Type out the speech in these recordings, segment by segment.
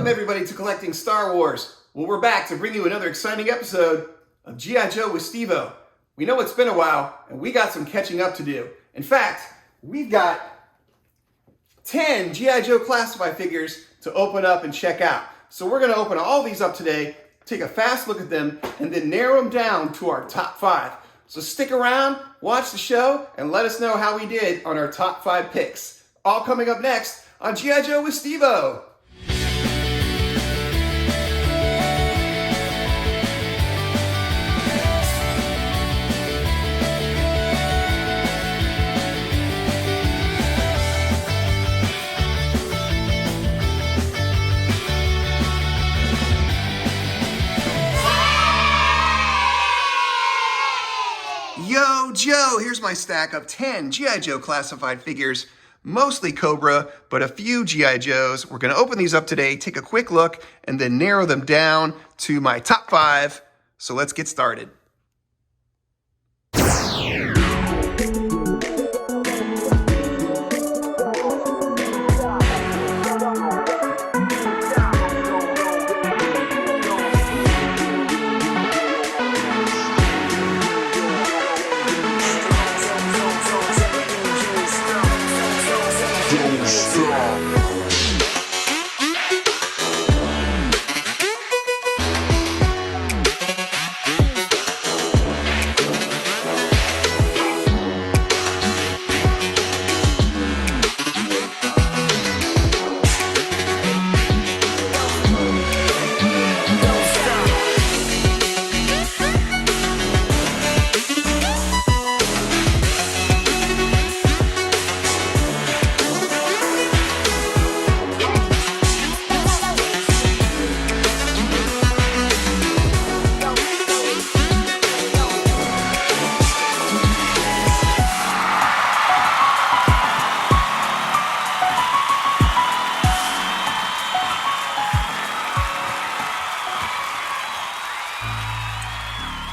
Welcome everybody to Collecting Star Wars. Well, we're back to bring you another exciting episode of G.I. Joe with SteveO. We know it's been a while, and we got some catching up to do. In fact, we've got 10 G.I. Joe classified figures to open up and check out. So we're going to open all these up today, take a fast look at them, and then narrow them down to our top 5. So stick around, watch the show, and let us know how we did on our top 5 picks. All coming up next on G.I. Joe with SteveO. Yo, Joe, here's my stack of 10 G.I. Joe classified figures, mostly Cobra, but a few G.I. Joes. We're going to open these up today, take a quick look, and then narrow them down to my top 5. So let's get started.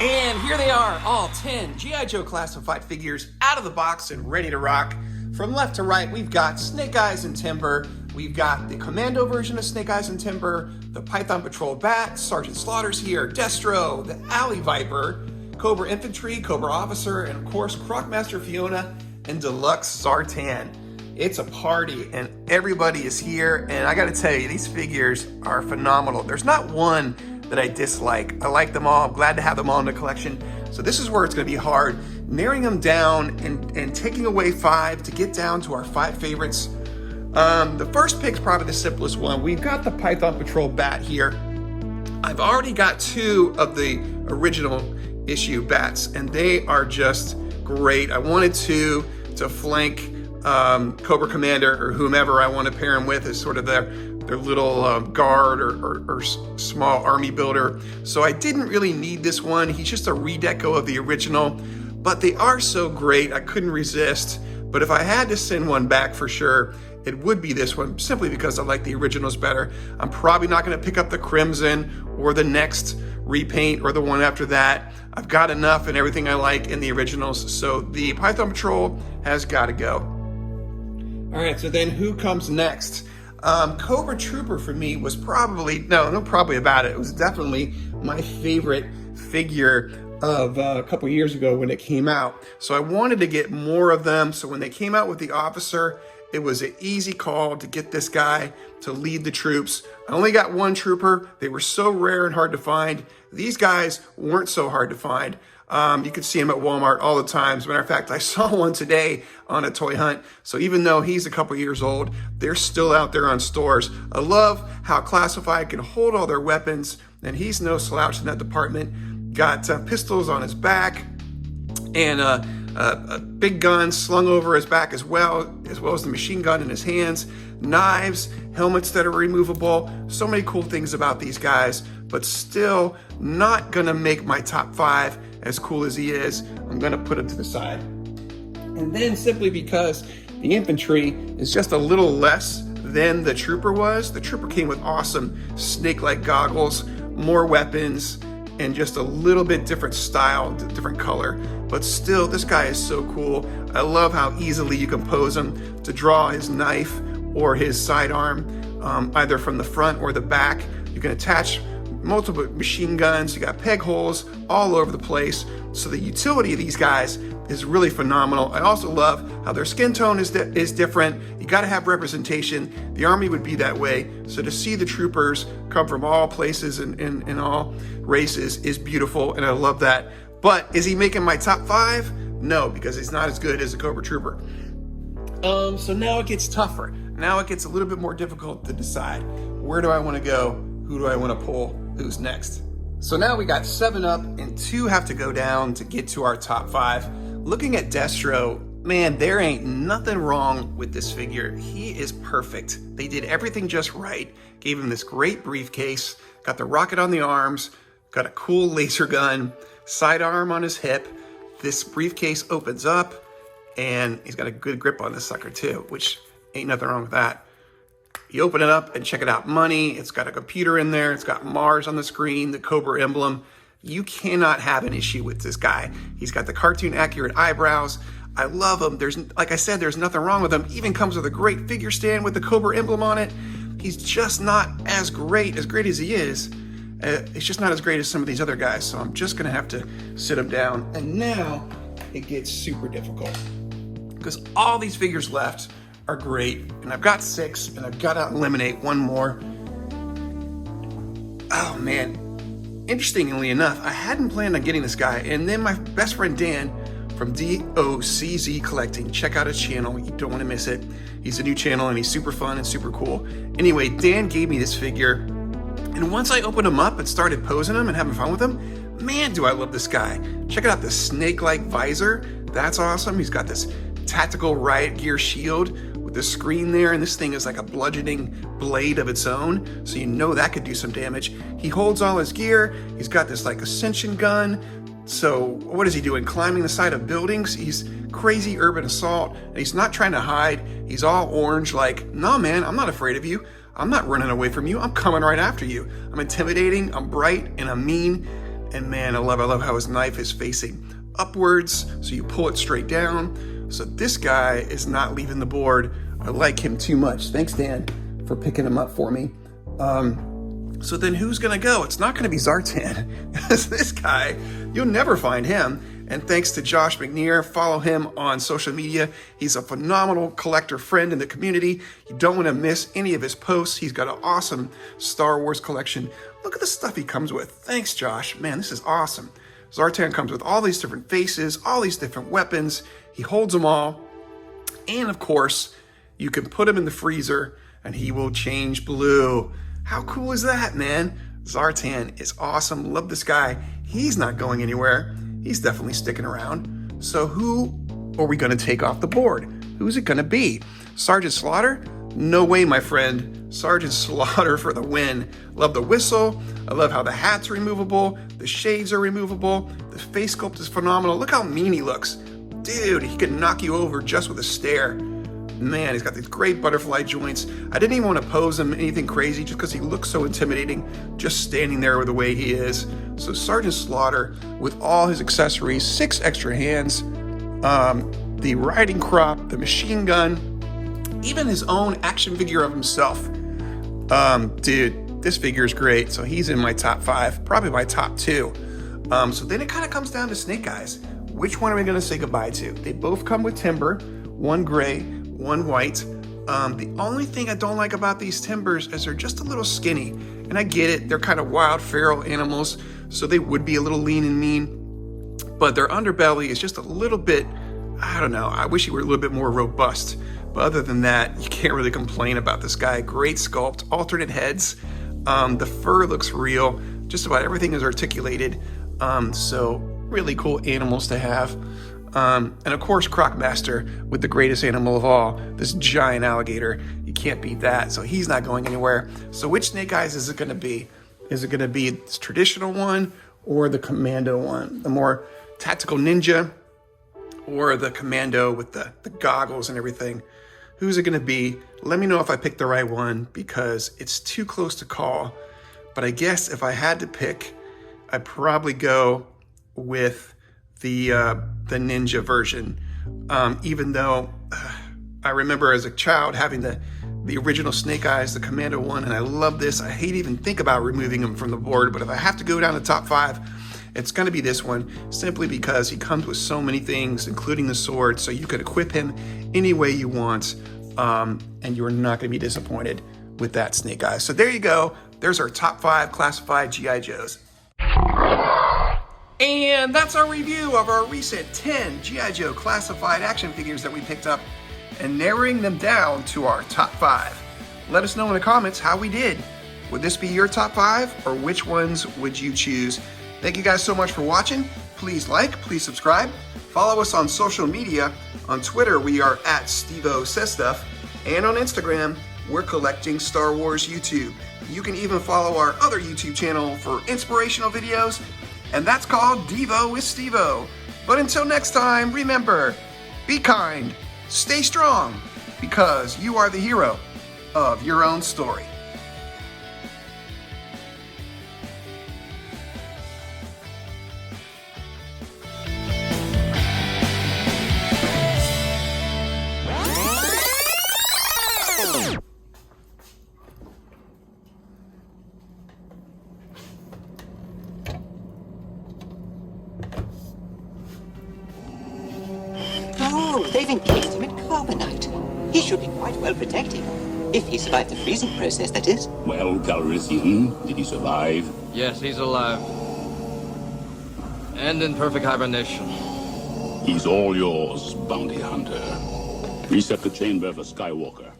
And here they are, all 10 G.I. Joe classified figures out of the box and ready to rock. From left to right, we've got Snake Eyes and Timber. We've got the Commando version of Snake Eyes and Timber, the Python Patrol Bat, Sergeant Slaughter's here, Destro, the Alley Viper, Cobra Infantry, Cobra Officer, and of course, Crocmaster Fiona and Deluxe Zartan. It's a party and everybody is here, and I gotta tell you, these figures are phenomenal. There's not one that I dislike. I like them all. I'm glad to have them all in the collection. So this is where it's going to be hard, narrowing them down and taking away 5 to get down to our 5 favorites. The first pick's probably the simplest one. We've got the Python Patrol Bat here. I've already got 2 of the original issue bats, and they are just great. I wanted to flank Cobra Commander or whomever I want to pair him with as sort of their little guard or small army builder. So I didn't really need this one. He's just a redeco of the original, but they are so great, I couldn't resist. But if I had to send one back for sure, it would be this one, simply because I like the originals better. I'm probably not gonna pick up the Crimson or the next repaint or the one after that. I've got enough and everything I like in the originals, so the Python Patrol has gotta go. All right, so then who comes next? Cobra Trooper for me was probably, no probably about it. It was definitely my favorite figure of a couple years ago when it came out. So I wanted to get more of them. So when they came out with the Officer, it was an easy call to get this guy to lead the troops. I only got 1 trooper. They were so rare and hard to find. These guys weren't so hard to find. You could see him at Walmart all the time. As a matter of fact, I saw one today on a toy hunt. So even though he's a couple years old, they're still out there on stores. I love how Classified can hold all their weapons, and he's no slouch in that department. Got pistols on his back and a big gun slung over his back as well as the machine gun in his hands, knives, helmets that are removable. So many cool things about these guys, but still not gonna make my top 5. As cool as he is, I'm gonna put him to the side. And then simply because the infantry is just a little less than the trooper was, the trooper came with awesome snake-like goggles, more weapons, and just a little bit different style, different color. But still, this guy is so cool. I love how easily you can pose him to draw his knife or his sidearm, either from the front or the back. You can attach multiple machine guns. You got peg holes all over the place. So the utility of these guys is really phenomenal. I also love how their skin tone is different. You got to have representation. The Army would be that way. So to see the troopers come from all places and all races is beautiful, and I love that. But is he making my top 5? No, because he's not as good as a Cobra Trooper. So now it gets tougher. Now it gets a little bit more difficult to decide. Where do I want to go? Who do I want to pull? Who's next? So now we got 7 up and 2 have to go down to get to our top 5. Looking at Destro, man, there ain't nothing wrong with this figure. He is perfect. They did everything just right. Gave him this great briefcase, got the rocket on the arms, got a cool laser gun, sidearm on his hip. This briefcase opens up, and he's got a good grip on this sucker too, which ain't nothing wrong with that. You open it up and check it out. Money, it's got a computer in there, it's got Mars on the screen, the Cobra emblem. You cannot have an issue with this guy. He's got the cartoon accurate eyebrows. I love him. Like I said, there's nothing wrong with him. Even comes with a great figure stand with the Cobra emblem on it. He's just not as great as he is. It's just not as great as some of these other guys. So I'm just gonna have to sit him down. And now it gets super difficult because all these figures left are great, and I've got 6, and I've got to eliminate one more. Oh man, interestingly enough, I hadn't planned on getting this guy, and then my best friend Dan from DOCZ Collecting, check out his channel, you don't want to miss it. He's a new channel and he's super fun and super cool. Anyway, Dan gave me this figure, and once I opened him up and started posing him and having fun with him, man, do I love this guy. Check out the snake-like visor, that's awesome. He's got this tactical riot gear shield with the screen there, and this thing is like a bludgeoning blade of its own, so you know that could do some damage. He holds all his gear. He's got this like ascension gun. So what is he doing? Climbing the side of buildings? He's crazy urban assault, and he's not trying to hide. He's all orange, like, no man, I'm not afraid of you. I'm not running away from you. I'm coming right after you. I'm intimidating, I'm bright, and I'm mean. And man, I love how his knife is facing upwards, so you pull it straight down. So this guy is not leaving the board. I like him too much. Thanks, Dan, for picking him up for me. So then who's gonna go? It's not gonna be Zartan. This guy, you'll never find him. And thanks to Josh McNear, follow him on social media. He's a phenomenal collector friend in the community. You don't wanna miss any of his posts. He's got an awesome Star Wars collection. Look at the stuff he comes with. Thanks, Josh. Man, this is awesome. Zartan comes with all these different faces, all these different weapons. He holds them all. And of course, you can put him in the freezer and he will change blue. How cool is that, man? Zartan is awesome. Love this guy. He's not going anywhere. He's definitely sticking around. So who are we going to take off the board? Who's it going to be? Sergeant Slaughter? No way, my friend. Sergeant Slaughter for the win. Love the whistle. I love how the hat's removable. The shades are removable. The face sculpt is phenomenal. Look how mean he looks. Dude, he could knock you over just with a stare. Man, he's got these great butterfly joints. I didn't even want to pose him anything crazy just because he looks so intimidating just standing there with the way he is. So Sergeant Slaughter with all his accessories, 6 extra hands, the riding crop, the machine gun, even his own action figure of himself. Dude, this figure is great. So he's in my top 5, probably my top 2. So then it kind of comes down to Snake Eyes. Which one are we going to say goodbye to? They both come with timber, one gray, one white. The only thing I don't like about these timbers is they're just a little skinny. And I get it, they're kind of wild, feral animals, so they would be a little lean and mean. But their underbelly is just a little bit, I don't know, I wish he were a little bit more robust. But other than that, you can't really complain about this guy. Great sculpt, alternate heads. The fur looks real. Just about everything is articulated. So really cool animals to have. And of course, Crocmaster with the greatest animal of all, this giant alligator. You can't beat that. So he's not going anywhere. So which Snake Eyes is it going to be? Is it going to be this traditional one or the commando one? The more tactical ninja or the commando with the goggles and everything? Who's it going to be? Let me know if I picked the right one because it's too close to call. But I guess if I had to pick, I'd probably go with the ninja version, even though I remember as a child having the the original Snake Eyes, the Commando one, and I love this. I hate even think about removing him from the board, but if I have to go down to top 5, it's going to be this one, simply because he comes with so many things, including the sword, so you could equip him any way you want, and you're not going to be disappointed with that Snake Eyes. So there you go. There's our top 5 classified G.I. Joes. And that's our review of our recent 10 G.I. Joe classified action figures that we picked up and narrowing them down to our top 5. Let us know in the comments how we did. Would this be your top 5, or which ones would you choose? Thank you guys so much for watching. Please like, please subscribe. Follow us on social media. On Twitter, we are at SteveO Says Stuff. And on Instagram, we're Collecting Star Wars YouTube. You can even follow our other YouTube channel for inspirational videos, and that's called Devo with SteveO. But until next time, remember, be kind, stay strong, because you are the hero of your own story. Oh, they've encased him in carbonite. He should be quite well protected. If he survived the freezing process, that is. Well, Calrissian, did he survive? Yes, he's alive. And in perfect hibernation. He's all yours, bounty hunter. Reset the chamber for Skywalker.